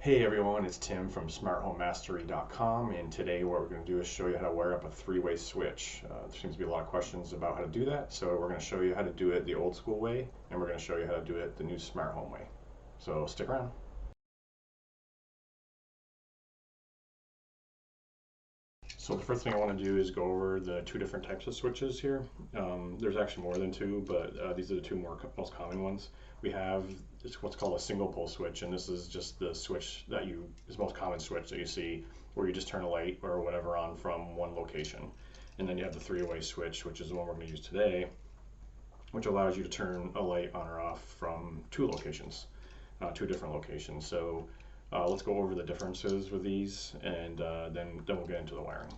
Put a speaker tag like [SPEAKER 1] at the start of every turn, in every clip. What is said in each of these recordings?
[SPEAKER 1] Hey everyone, it's Tim from smarthomemastery.com, and today what we're going to do is show you how to wire up a three-way switch. There seems to be a lot of questions about how to do that, so we're going to show you how to do it the old school way, and we're going to show you how to do it the new smart home way. So stick around. So the first thing I want to do is go over the two different types of switches here. There's actually more than two, but these are the two most common ones. We have what's called a single pole switch, and this is just the switch is the most common switch that you see, where you just turn a light or whatever on from one location. And then you have the three-way switch, which is the one we're going to use today, which allows you to turn a light on or off from two different locations. So let's go over the differences with these, and then we'll get into the wiring.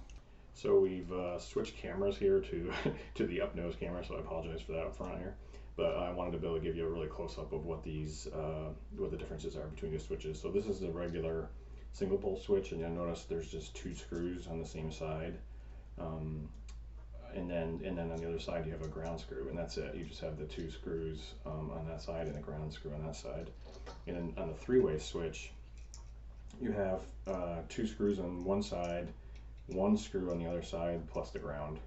[SPEAKER 1] So we've switched cameras here to to the up nose camera, so I apologize for that up front here. But I wanted to be able to give you a really close up of what the differences are between the switches. So this is the regular single pole switch, and you'll notice there's just two screws on the same side, and then on the other side you have a ground screw, and that's it. You just have the two screws on that side and a ground screw on that side. And then on the three-way switch, you have two screws on one side, one screw on the other side, plus the ground.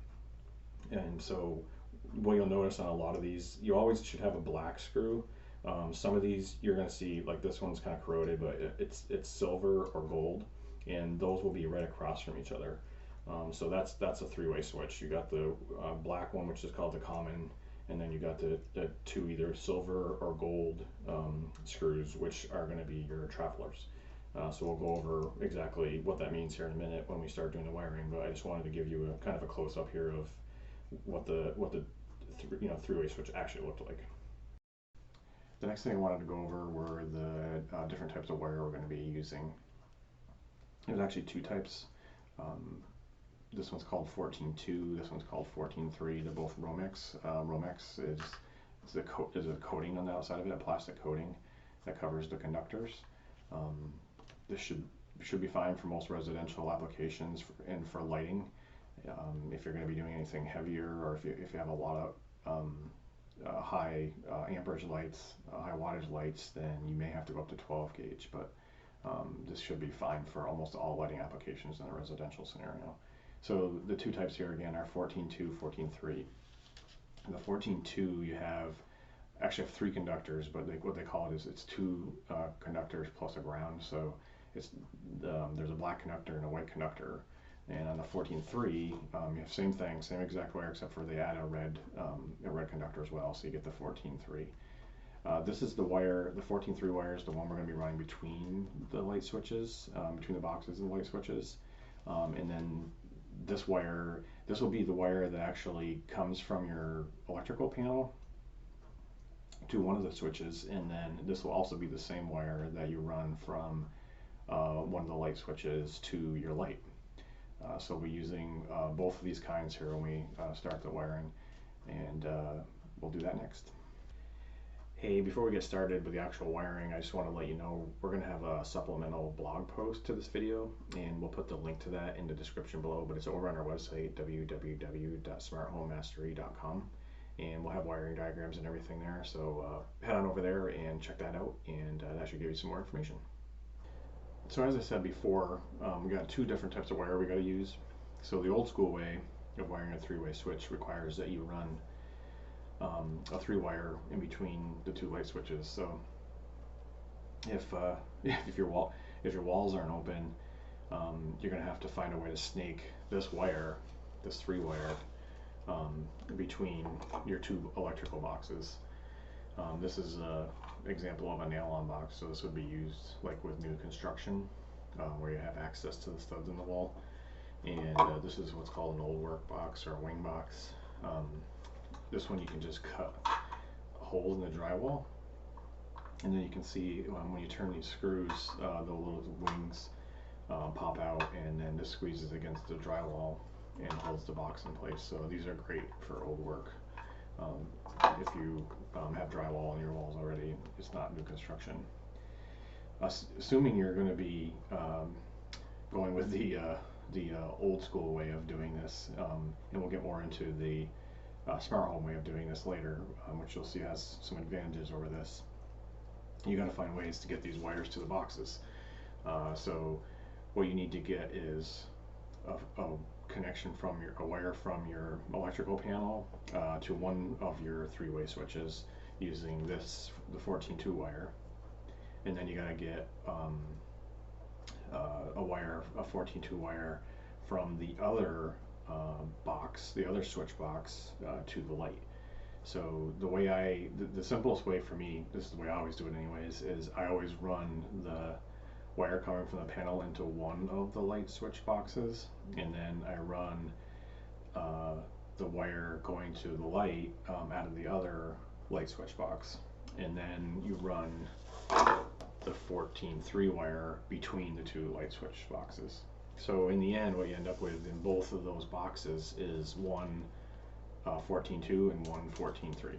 [SPEAKER 1] And so what you'll notice on a lot of these, you always should have a black screw. Some of these you're going to see, like this one's kind of corroded, but it's silver or gold, and those will be right across from each other. So that's a three-way switch. You got the black one, which is called the common, and then you got the two either silver or gold screws, which are going to be your travelers. So we'll go over exactly what that means here in a minute when we start doing the wiring, but I just wanted to give you a kind of a close-up here of what the three-way switch actually looked like. The next thing I wanted to go over were the different types of wire we're going to be using. There's actually two types. This one's called 14.2, this one's called 14.3. They're both Romex. Romex is a coating on the outside of it, a plastic coating that covers the conductors. This should be fine for most residential applications and for lighting. If you're going to be doing anything heavier, or if you have a lot of high amperage lights, high wattage lights, then you may have to go up to 12 gauge, but this should be fine for almost all lighting applications in a residential scenario. So the two types here again are 14.2, 14.3. The 14.2 you actually have three conductors, but what they call it is it's two conductors plus a ground. So there's a black conductor and a white conductor. And on the 14.3, you have same thing, same exact wire, except for they add a red conductor as well, so you get the 14.3. This is the wire, the 14.3 wire is the one we're going to be running between the light switches, between the boxes and the light switches. And then this will be the wire that actually comes from your electrical panel to one of the switches, and then this will also be the same wire that you run from one of the light switches to your light. So we'll be using both of these kinds here when we start the wiring, and we'll do that next. Hey, before we get started with the actual wiring, I just want to let you know we're going to have a supplemental blog post to this video, and we'll put the link to that in the description below, but it's over on our website, www.smarthomemastery.com, and we'll have wiring diagrams and everything there, so head on over there and check that out, and that should give you some more information. So as I said before, we got two different types of wire we got to use. So the old school way of wiring a three-way switch requires that you run a three-wire in between the two light switches. So if your walls aren't open, you're going to have to find a way to snake this wire, this three-wire, between your two electrical boxes. This is an example of a nail-on box, so this would be used like with new construction, where you have access to the studs in the wall. And this is what's called an old work box or a wing box. This one you can just cut holes in the drywall, and then you can see when you turn these screws, the little wings pop out, and then this squeezes against the drywall and holds the box in place. So these are great for old work. If you have drywall on your walls already, it's not new construction. Assuming you're going to be going with the old school way of doing this, and we'll get more into the smart home way of doing this later, which you'll see has some advantages over this. You got to find ways to get these wires to the boxes. So what you need to get is a connection from a wire from your electrical panel to one of your three-way switches using the 14-2 wire, and then you got to get a 14-2 wire from the other box, the other switch box, to the light. So the simplest way for me, this is the way I always do it anyways, is I always run the wire coming from the panel into one of the light switch boxes, and then I run the wire going to the light out of the other light switch box, and then you run the 14-3 wire between the two light switch boxes. So in the end, what you end up with in both of those boxes is one 14-2 and one 14-3.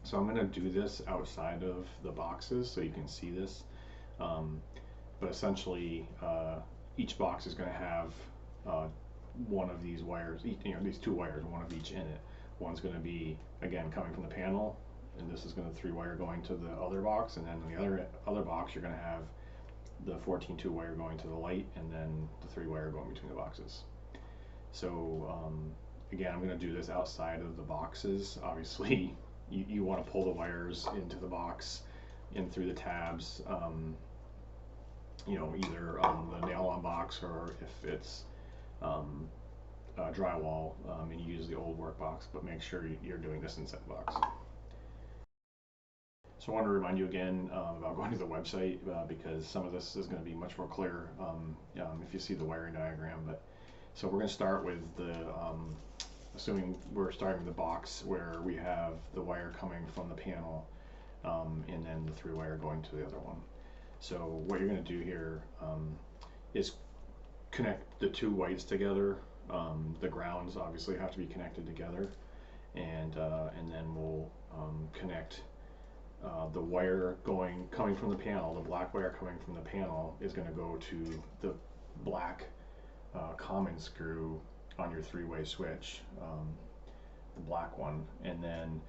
[SPEAKER 1] So I'm going to do this outside of the boxes so you can see this. But essentially, each box is going to have one of these wires, these two wires, one of each in it. One's going to be, again, coming from the panel, and this is going to 3-wire going to the other box, and then in the other box you're going to have the 14-2 wire going to the light, and then the 3-wire going between the boxes. So again, I'm going to do this outside of the boxes. Obviously, you want to pull the wires into the box in through the tabs, either on the nail-on box, or if it's drywall, and you use the old work box, but make sure you're doing this inside the box. So I want to remind you again about going to the website because some of this is going to be much more clear if you see the wiring diagram. But so we're going to start with assuming we're starting with the box where we have the wire coming from the panel, and then the 3-wire going to the other one. So what you're going to do here is connect the two whites together. The grounds obviously have to be connected together, and then we'll connect the wire coming from the panel. The black wire coming from the panel is going to go to the black common screw on your 3-way switch, the black one, and then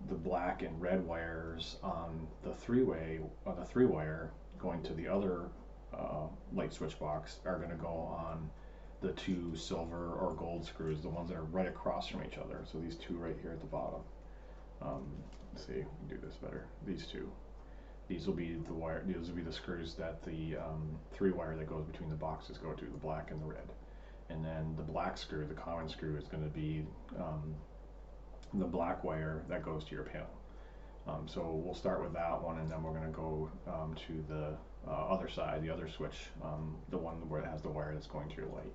[SPEAKER 1] the black and red wires on the 3-wire going to the other light switch box are going to go on the two silver or gold screws, the ones that are right across from each other. So these two right here at the bottom. Let's see, we can do this better. These two. These will be the wire. These will be the screws that the 3-wire that goes between the boxes go to, the black and the red. And then the black screw, the common screw, is going to be the black wire that goes to your panel. So we'll start with that one, and then we're going to go to the other side, the other switch, the one where it has the wire that's going to your light.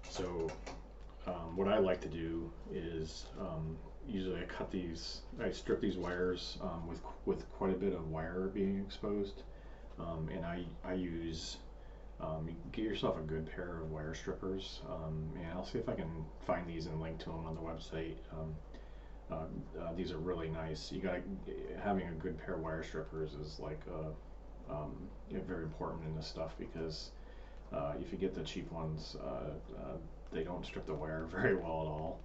[SPEAKER 1] So what I like to do is usually I strip these wires with quite a bit of wire being exposed, and I use get yourself a good pair of wire strippers, and I'll see if I can find these and link to them on the website. These are really nice. Having a good pair of wire strippers is like very important in this stuff, because if you get the cheap ones, they don't strip the wire very well at all,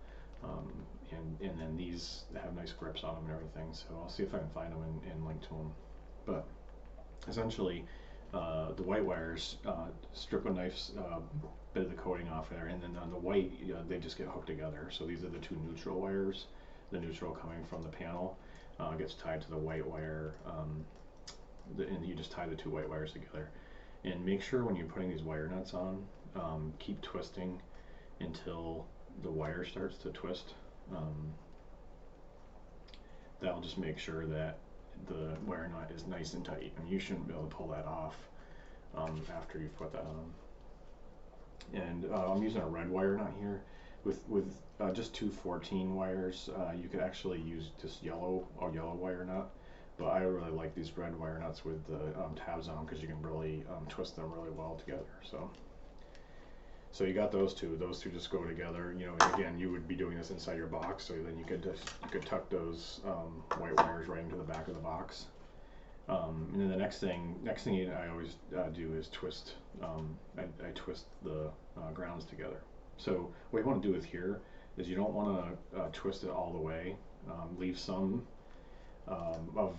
[SPEAKER 1] and then these have nice grips on them and everything. So I'll see if I can find them and link to them. But essentially, the white wires, strip a nice bit of the coating off there, and then on the white, they just get hooked together. So these are the two neutral wires. The neutral coming from the panel gets tied to the white wire, and you just tie the two white wires together. And make sure when you're putting these wire nuts on, keep twisting until the wire starts to twist. That'll just make sure that the wire nut is nice and tight, and you shouldn't be able to pull that off after you've put that on. And I'm using a red wire nut here. With just two 14 wires, you could actually use just a yellow wire nut, but I really like these red wire nuts with the tabs on them, because you can really twist them really well together. So you got those two just go together. Again, you would be doing this inside your box, so then you could tuck those white wires right into the back of the box. And then the next thing I always do is twist. I twist the grounds together. So what you want to do with here is you don't want to twist it all the way. Leave some of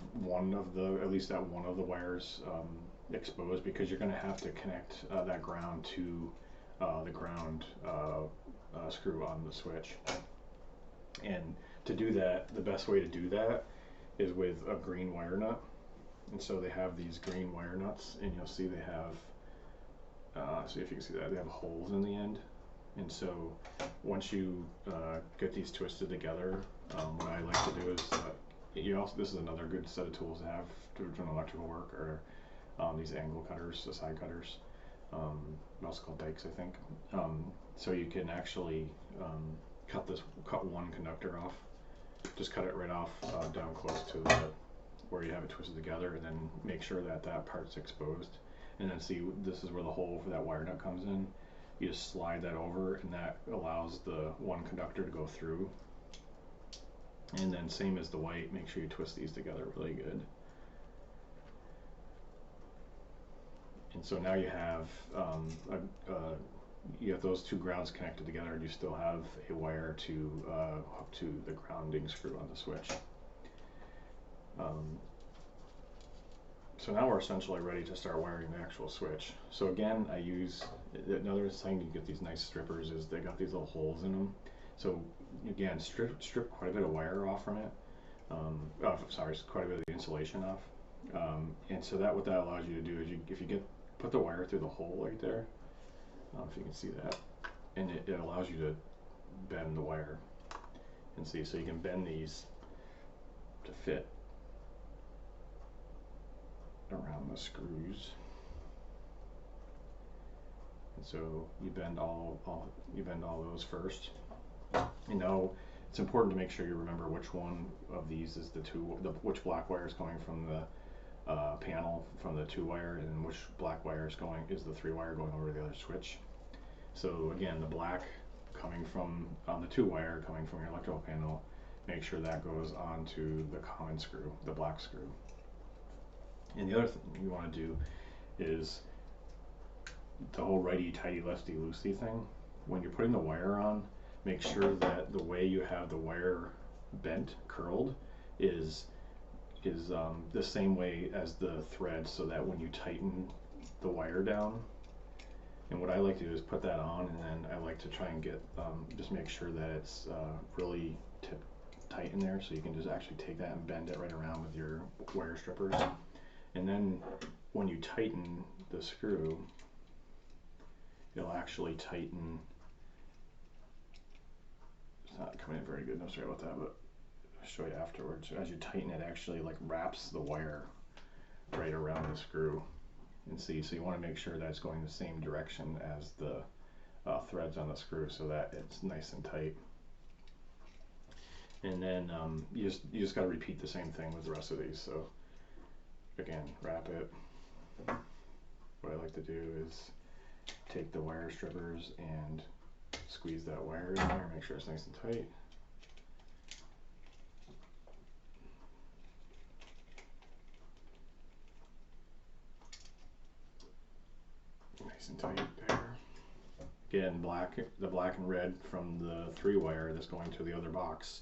[SPEAKER 1] at least that one of the wires exposed, because you're going to have to connect that ground to the ground screw on the switch. And to do that, the best way to do that is with a green wire nut. And so they have these green wire nuts, and you'll see they have, see if you can see that, they have holes in the end. And so once you get these twisted together, what I like to do is, this is another good set of tools to have to do electrical work, or these angle cutters, the side cutters, also called dikes, I think. So you can actually cut one conductor off, just cut it right off down close to where you have it twisted together, and then make sure that that part's exposed. And then see, this is where the hole for that wire nut comes in. You just slide that over, and that allows the one conductor to go through. And then same as the white, make sure you twist these together really good. And so now you have those two grounds connected together, and you still have a wire to hook to the grounding screw on the switch. So now we're essentially ready to start wiring the actual switch. So again, I use, another thing you get these nice strippers is they got these little holes in them. So again, strip quite a bit of wire off from it. Quite a bit of the insulation off. And so what that allows you to do is, if you put the wire through the hole right there, if you can see that, and it allows you to bend the wire. And see, so you can bend these to fit around the screws. And so you bend all those first. You know, it's important to make sure you remember which one of these is which black wire is coming from the panel from the 2-wire, and which black wire is the 3-wire going over to the other switch. So again, the black coming from on the 2-wire coming from your electrical panel, make sure that goes onto the common screw, the black screw. And the other thing you want to do is the whole righty-tighty, lefty-loosey thing. When you're putting the wire on, make sure that the way you have the wire bent, curled, is the same way as the thread, so that when you tighten the wire down, and what I like to do is put that on, and then I like to try and get, just make sure that it's really tight in there, so you can just actually take that and bend it right around with your wire strippers. And then when you tighten the screw, it'll actually tighten. It's not coming in very good, no, sorry about that, but I'll show you afterwards. As you tighten it, actually like wraps the wire right around the screw. And see, so you want to make sure that it's going the same direction as the threads on the screw, so that it's nice and tight. And then you just got to repeat the same thing with the rest of these. So again, wrap it. What I like to do is take the wire strippers and squeeze that wire in there, make sure it's nice and tight. Nice and tight there. Again, the black and red from the 3-wire that's going to the other box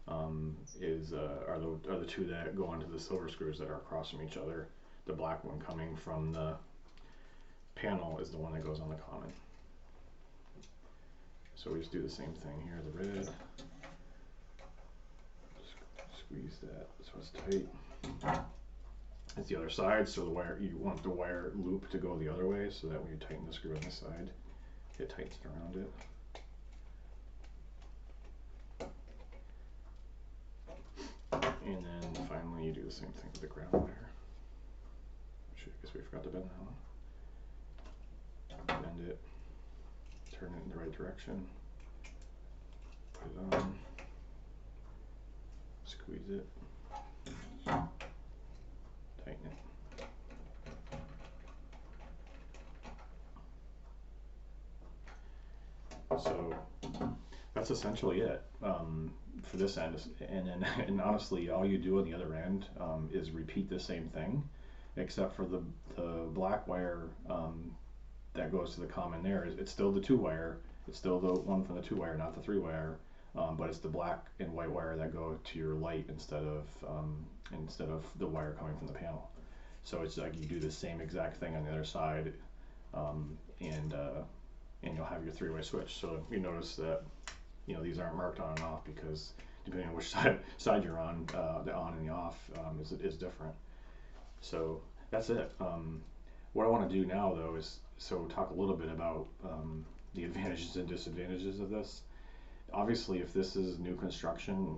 [SPEAKER 1] are the two that go onto the silver screws that are across from each other. The black one coming from the panel is the one that goes on the common. So we just do the same thing here. The red, squeeze that so it's tight. It's the other side, so the wire, you want the wire loop to go the other way, so that when you tighten the screw on this side, it tightens around it. And then finally you do the same thing with the ground wire. I guess we forgot to bend that one. Bend it, turn it in the right direction, put it on, squeeze it, tighten it. So that's essentially it for this end. And honestly, all you do on the other end is repeat the same thing, except for the black wire that goes to the common there. It's still the 2-wire. It's still the one from the 2-wire, not the 3-wire. But it's the black and white wire that go to your light instead of the wire coming from the panel. So it's like you do the same exact thing on the other side, um, and you'll have your three-way switch. So you notice that these aren't marked on and off because depending on which side you're on, the on and the off is different. So that's it. What I want to do now though is talk a little bit about the advantages and disadvantages of this. Obviously, if this is new construction,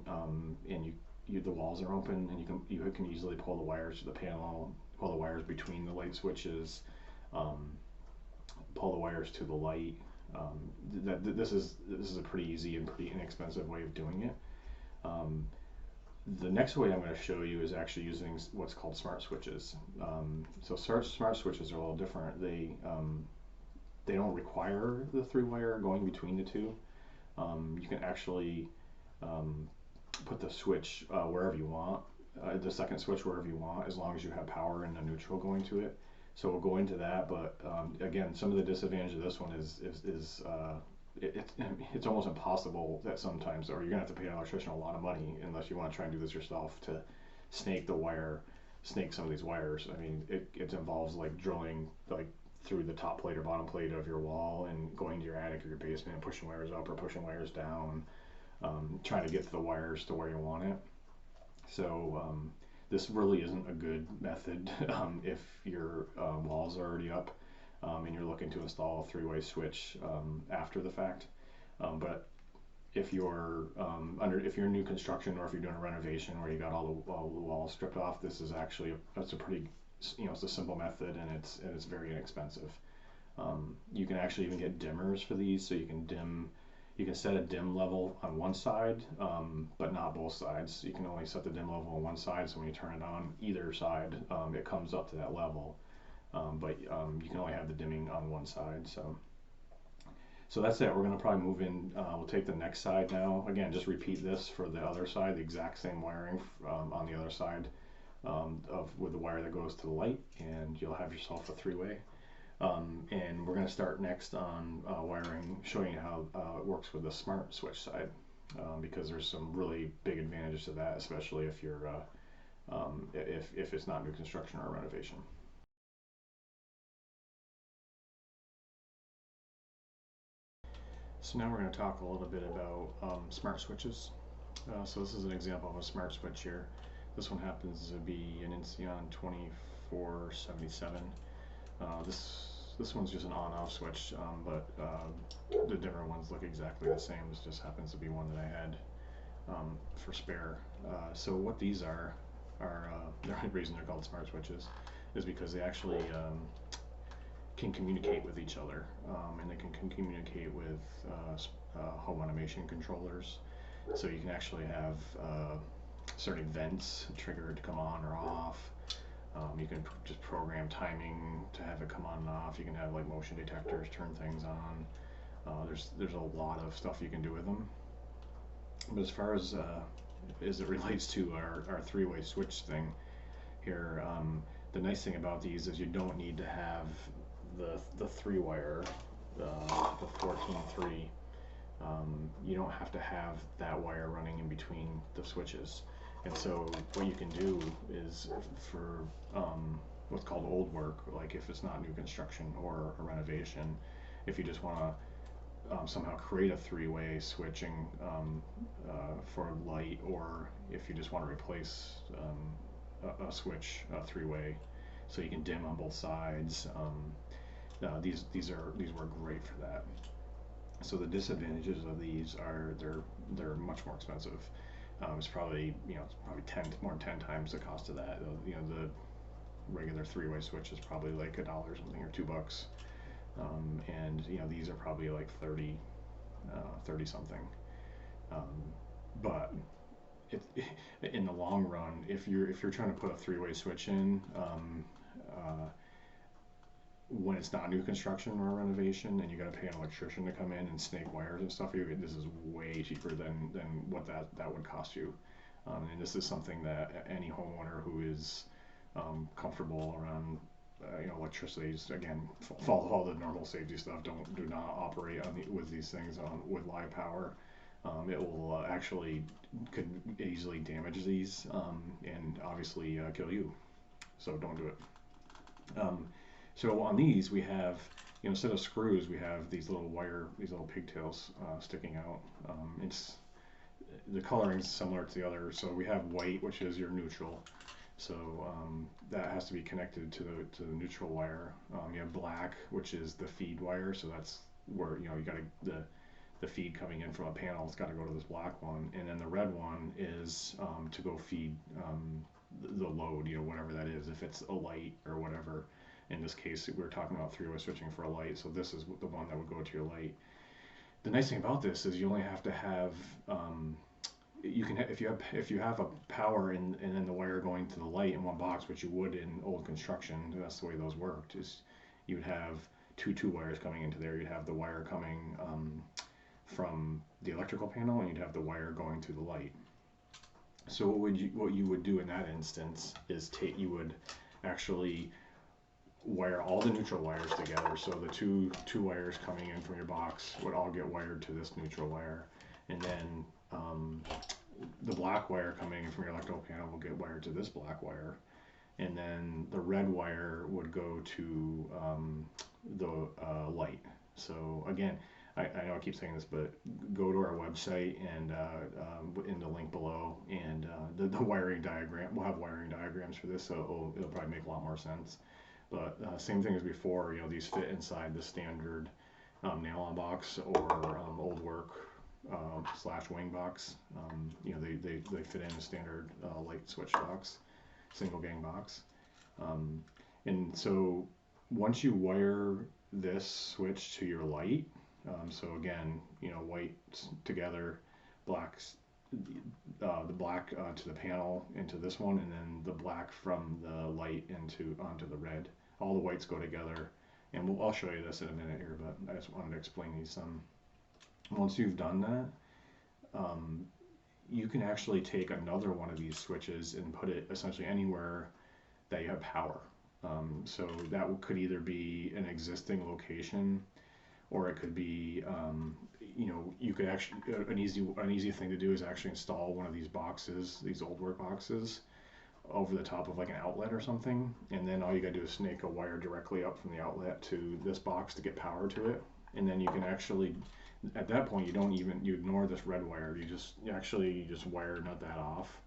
[SPEAKER 1] and the walls are open and you can easily pull the wires to the panel, pull the wires between the light switches, um, pull the wires to the light. This is a pretty easy and pretty inexpensive way of doing it. Um, the next way I'm going to show you is actually using what's called smart switches. So smart switches are a little different. They don't require the three wire going between the two. You can actually put the switch wherever you want, the second switch wherever you want, as long as you have power and a neutral going to it. So we'll go into that, but again, some of the disadvantage of this one is it's almost impossible that sometimes, or you're gonna have to pay an electrician a lot of money unless you want to try and do this yourself to snake some of these wires. I mean, it involves like drilling like through the top plate or bottom plate of your wall and going to your attic or your basement and pushing wires up or pushing wires down, trying to get the wires to where you want it. So this really isn't a good method if your walls are already up, and you're looking to install a three-way switch after the fact. But if you're if you're new construction or if you're doing a renovation where you got all the walls stripped off, this is actually that's a pretty it's a simple method, and it's very inexpensive. You can actually even get dimmers for these, so you can set a dim level on one side, but not both sides. You can only set the dim level on one side, so when you turn it on either side, it comes up to that level. But you can only have the dimming on one side. So that's it. We're going to probably move in. We'll take the next side now. Again, just repeat this for the other side, the exact same wiring on the other side with the wire that goes to the light, and you'll have yourself a three-way. And we're going to start next on wiring, showing you how it works with the smart switch side, because there's some really big advantages to that, especially if you're if it's not new construction or renovation. So now we're going to talk a little bit about smart switches. So this is an example of a smart switch here. This one happens to be an Inseon 2477. This one's just an on-off switch, but the different ones look exactly the same. This just happens to be one that I had for spare. So what these are the reason they're called smart switches is because they actually can communicate with each other, and they can communicate with home automation controllers. So you can actually have certain events triggered to come on or off. You can just program timing to have it come on and off. You can have like motion detectors turn things on. There's a lot of stuff you can do with them. But as far as it relates to our three-way switch thing here, the nice thing about these is you don't need to have the three wire, the 14-3. You don't have to have that wire running in between the switches. And so what you can do is for what's called old work, like if it's not new construction or a renovation, if you just want to somehow create a three-way switching for light, or if you just want to replace a switch three-way so you can dim on both sides, these work great for that. So the disadvantages of these are they're much more expensive. It's probably more than 10 times the cost of that. The regular three-way switch is probably like $1 or something, or $2, and these are probably like 30 something. But in the long run, if you're trying to put a three-way switch in, when it's not new construction or renovation, and you got to pay an electrician to come in and snake wires and stuff, this is way cheaper than what that would cost you. And this is something that any homeowner who is comfortable around electricity, again, follow all the normal safety stuff. Do not operate with these things with live power. It will actually could easily damage these, and obviously kill you. So don't do it. Um, so on these we have, instead of screws, we have these little these little pigtails sticking out. It's the coloring is similar to the other. So we have white, which is your neutral. So that has to be connected to the neutral wire. You have black, which is the feed wire. So that's where you got the feed coming in from a panel. It's got to go to this black one, and then the red one is to go feed the load. Whatever that is. If it's a light or whatever. In this case, we're talking about three-way switching for a light. So this is the one that would go to your light. The nice thing about this is you only have to have you can if you have a power and then the wire going to the light in one box, which you would in old construction. That's the way those worked. Is you would have two wires coming into there. You'd have the wire coming from the electrical panel, and you'd have the wire going to the light. So what you would do in that instance is you would actually wire all the neutral wires together. So the two wires coming in from your box would all get wired to this neutral wire, and then the black wire coming in from your electrical panel will get wired to this black wire, and then the red wire would go to the light. So again, I know I keep saying this, but go to our website and in the link below, and the wiring diagram. We'll have wiring diagrams for this, so it'll probably make a lot more sense. But same thing as before, these fit inside the standard nail-on box or old work / wing box. They fit in a standard light switch box, single gang box. And so once you wire this switch to your light, so again, white together, blacks, the black to the panel into this one, and then the black from the light onto the red. All the whites go together, and I'll show you this in a minute here, but I just wanted to explain these. Once you've done that, you can actually take another one of these switches and put it essentially anywhere that you have power. So that could either be an existing location, or it could be, you could actually, an easy thing to do is actually install one of these boxes, these old work boxes, over the top of like an outlet or something, and then all you gotta do is snake a wire directly up from the outlet to this box to get power to it, and then you can actually, at that point, you ignore this red wire, you just wire nut that off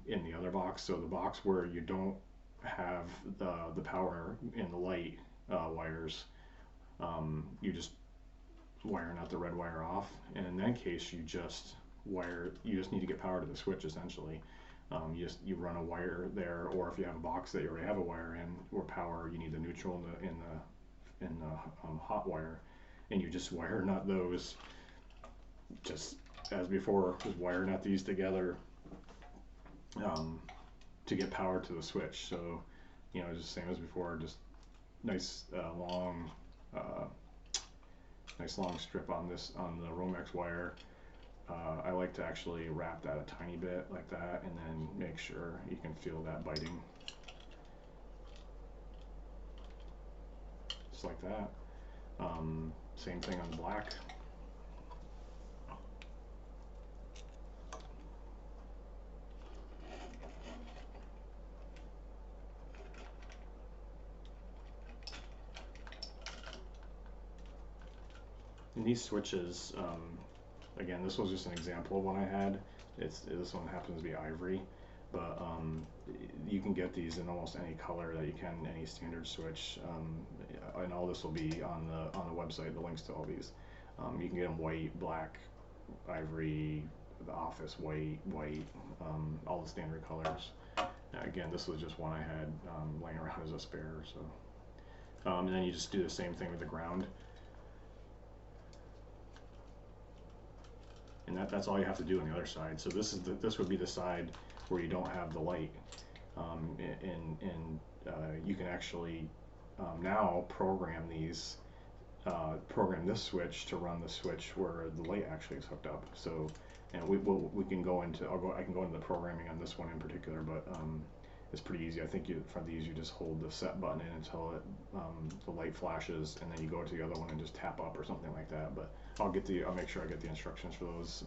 [SPEAKER 1] in the other box. So the box where you don't have the power in the light wires, you just wire nut the red wire off, and in that case you just need to get power to the switch essentially. You run a wire there, or if you have a box that you already have a wire in or power, you need the neutral in the hot wire, and you just wire nut those just as before. Just wire nut these together to get power to the switch. So just the same as before, just nice long strip on the Romex wire. I like to actually wrap that a tiny bit like that, and then make sure you can feel that biting, just like that. Same thing on the black. And these switches, again, this was just an example of one I had. This one happens to be ivory, but you can get these in almost any color that you can, any standard switch, and all this will be on the website, the links to all these. You can get them white, black, ivory, the office white, all the standard colors. Again, this was just one I had laying around as a spare. So, and then you just do the same thing with the ground. And that's all you have to do on the other side. So this would be the side where you don't have the light, and you can actually now program this switch to run the switch where the light actually is hooked up. So, and we can go into I can go into the programming on this one in particular, but it's pretty easy. I think for these you just hold the set button in until the light flashes, and then you go to the other one and just tap up or something like that. But I'll make sure I get the instructions for those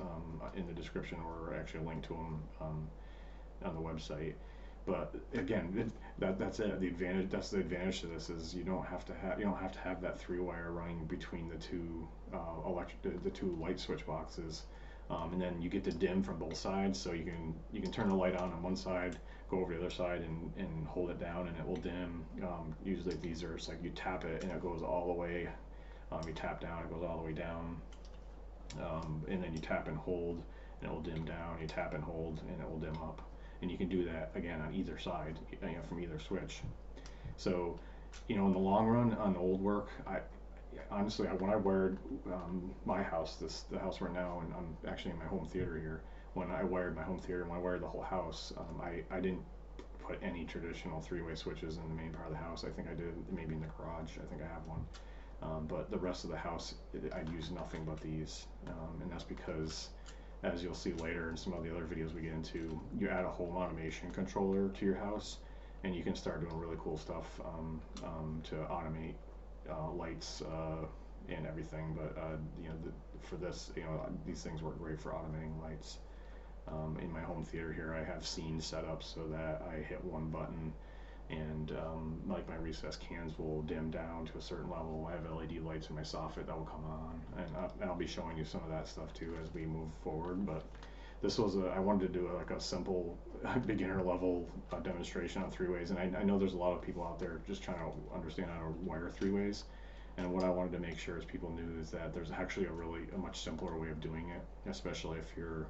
[SPEAKER 1] in the description, or actually a link to them on the website. But again, that's it. That's the advantage to this is you don't have to have that 3-wire running between the two the two light switch boxes. And then you get to dim from both sides, so you can turn the light on one side, go over to the other side, and hold it down, and it will dim. Usually these are, it's like you tap it and it goes all the way. You tap down, it goes all the way down, and then you tap and hold, and it will dim down. You tap and hold, and it will dim up. And you can do that again on either side, from either switch. So, in the long run, on the old work, honestly, when I wired my house, the house right now, and I'm actually in my home theater here. When I wired my home theater, when I wired the whole house, I didn't put any traditional 3-way switches in the main part of the house. I think I did maybe in the garage. I think I have one. But the rest of the house, I'd use nothing but these, and that's because, as you'll see later in some of the other videos we get into, you add a home automation controller to your house, and you can start doing really cool stuff to automate lights and everything. But for this, these things work great for automating lights. In my home theater here, I have scenes set up so that I hit one button, and like my recessed cans will dim down to a certain level. I have LED lights in my soffit that will come on, and I'll be showing you some of that stuff too as we move forward. But this was I wanted to do like a simple beginner level demonstration on 3-ways, and I know there's a lot of people out there just trying to understand how to wire 3-ways. And what I wanted to make sure is people knew is that there's actually a much simpler way of doing it, especially if you're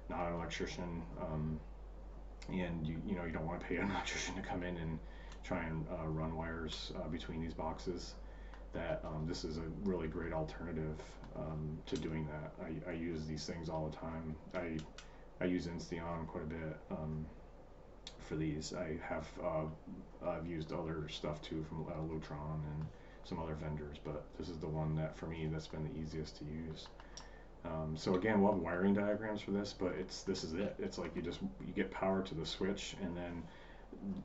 [SPEAKER 1] not an electrician, and you don't want to pay an electrician to come in and try and run wires between these boxes. That this is a really great alternative to doing that. I use these things all the time. I use Insteon quite a bit for these. I've used other stuff too from Lutron and some other vendors, but this is the one that for me that's been the easiest to use. So again, we'll have wiring diagrams for this, but this is it. It's like you get power to the switch, and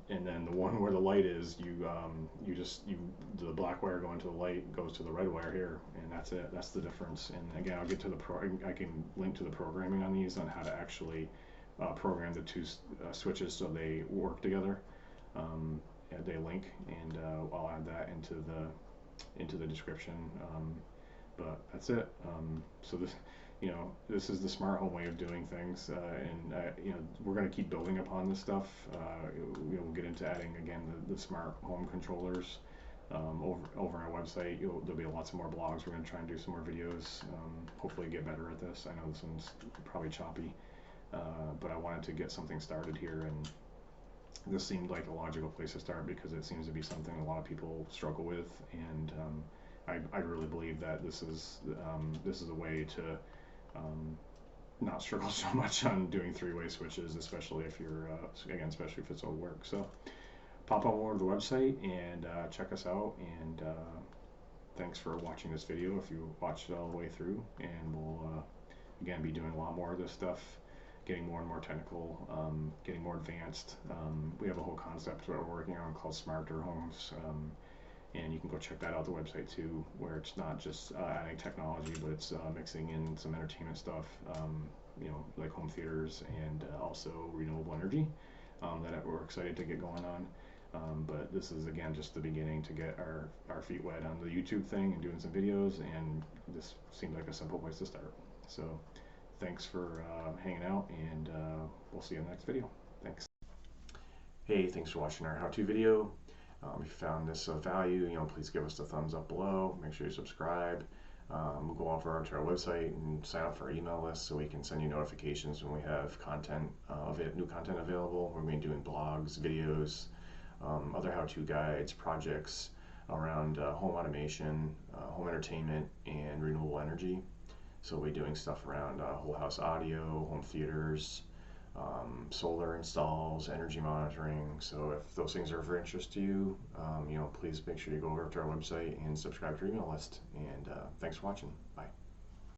[SPEAKER 1] then the one where the light is, the black wire going to the light goes to the red wire here, and that's it. That's the difference. And again, I'll get to I can link to the programming on these on how to actually program the two switches so they work together. They link, and I'll add that into the description. But that's it. So this is the smart home way of doing things, and we're going to keep building upon this stuff. We'll get into adding again the smart home controllers over on our website. There'll be lots of more blogs. We're going to try and do some more videos. Hopefully get better at this. I know this one's probably choppy, but I wanted to get something started here, and this seemed like a logical place to start because it seems to be something a lot of people struggle with, and I really believe that this is a way to not struggle so much on doing 3-way switches, especially if you're especially if it's old work. So pop on over to the website and check us out, and thanks for watching this video if you watched it all the way through. And we'll again be doing a lot more of this stuff, getting more and more technical, getting more advanced. We have a whole concept that we're working on called smarter homes, and you can go check that out, the website too, where it's not just adding technology, but it's mixing in some entertainment stuff, like home theaters, and also renewable energy that we're excited to get going on. But this is again just the beginning to get our feet wet on the YouTube thing and doing some videos, and this seemed like a simple place to start. So thanks for hanging out, and we'll see you in the next video. Thanks. Hey, thanks for watching our how-to video. If you found this of value, please give us a thumbs up below. Make sure you subscribe. Go over to our website and sign up for our email list so we can send you notifications when we have new content available. We're going to be doing blogs, videos, other how-to guides, projects around home automation, home entertainment, and renewable energy. So we'll be doing stuff around whole house audio, home theaters, solar installs, energy monitoring. So if those things are of interest to you, please make sure you go over to our website and subscribe to our email list. And thanks for watching. Bye.